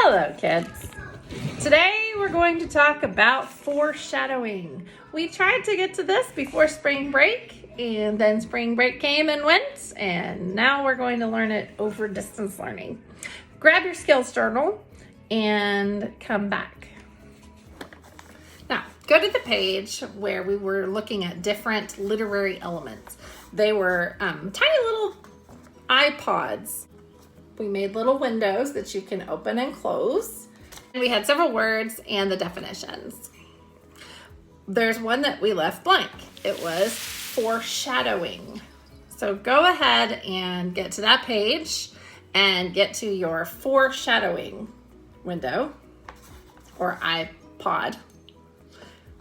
Hello, kids. Today we're going to talk about foreshadowing. We tried to get to this before spring break, and then spring break came and went, and now we're going to learn it over distance learning. Grab your skills journal and come back. Now, go to the page where we were looking at different literary elements. They were tiny little iPods. We made little windows that you can open and close. We had several words and the definitions. There's one that we left blank. It was foreshadowing. So go ahead and get to that page and get to your foreshadowing window or iPod.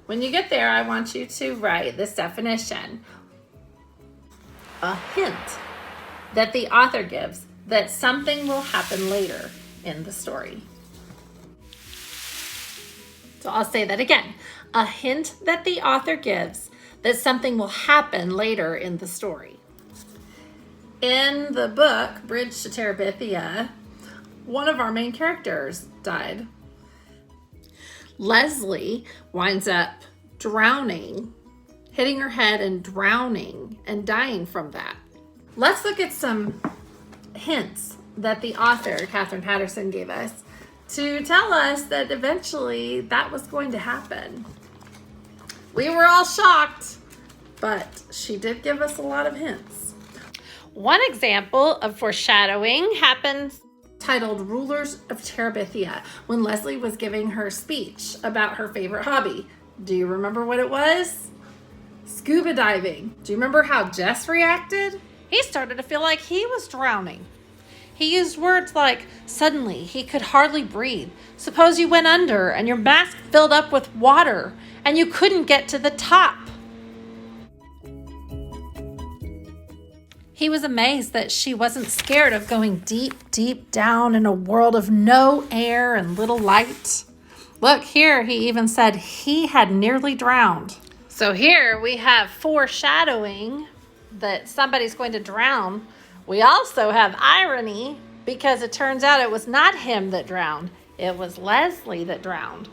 When you get there, I want you to write this definition. A hint that the author gives that something will happen later in the story. So I'll say that again. A hint that the author gives that something will happen later in the story. In the book, Bridge to Terabithia, one of our main characters died. Leslie winds up drowning, hitting her head and drowning and dying from that. Let's look at some hints that the author, Catherine Patterson, gave us to tell us that eventually that was going to happen. We were all shocked, but she did give us a lot of hints. One example of foreshadowing happens titled Rulers of Terabithia, when Leslie was giving her speech about her favorite hobby. Do you remember what it was? Scuba diving. Do you remember how Jess reacted? He started to feel like he was drowning. He used words like, suddenly he could hardly breathe. Suppose you went under and your mask filled up with water and you couldn't get to the top. He was amazed that she wasn't scared of going deep, deep down in a world of no air and little light. Look, here he even said he had nearly drowned. So here we have foreshadowing that somebody's going to drown. We also have irony because it turns out it was not him that drowned. It was Leslie that drowned.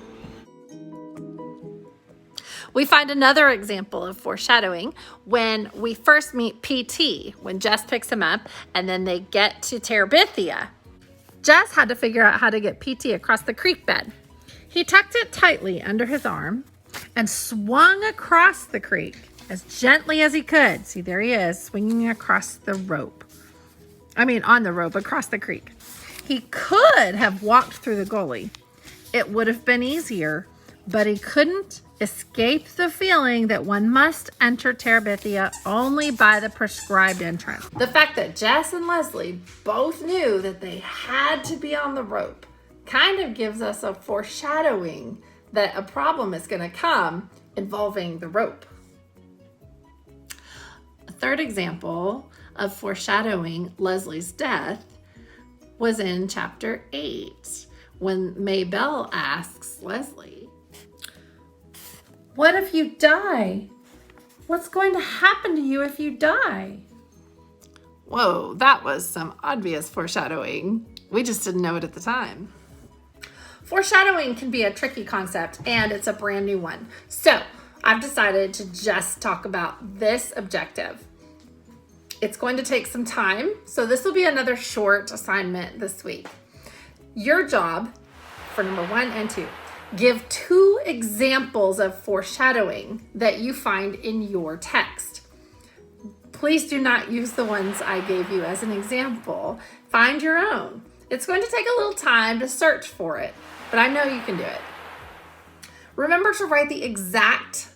We find another example of foreshadowing when we first meet PT, when Jess picks him up and then they get to Terabithia. Jess had to figure out how to get PT across the creek bed. He tucked it tightly under his arm and swung across the creek as gently as he could. See, there he is, swinging across the rope. On the rope, across the creek. He could have walked through the gully. It would have been easier, but he couldn't escape the feeling that one must enter Terabithia only by the prescribed entrance. The fact that Jess and Leslie both knew that they had to be on the rope kind of gives us a foreshadowing that a problem is going to come involving the rope. A third example of foreshadowing Leslie's death was in chapter 8 when Maybelle asks Leslie, "What if you die? What's going to happen to you if you die?" Whoa, that was some obvious foreshadowing. We just didn't know it at the time. Foreshadowing can be a tricky concept, and it's a brand new one. So I've decided to just talk about this objective. It's going to take some time, so this will be another short assignment this week. Your job for number 1 and 2, give 2 examples of foreshadowing that you find in your text. Please do not use the ones I gave you as an example. Find your own. It's going to take a little time to search for it, but I know you can do it. Remember to write the exact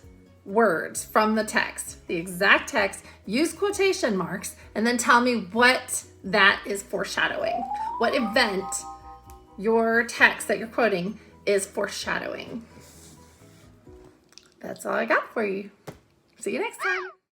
words from the text, use quotation marks, and then tell me what that is foreshadowing. What event your text that you're quoting is foreshadowing. That's all I got for you. See you next time.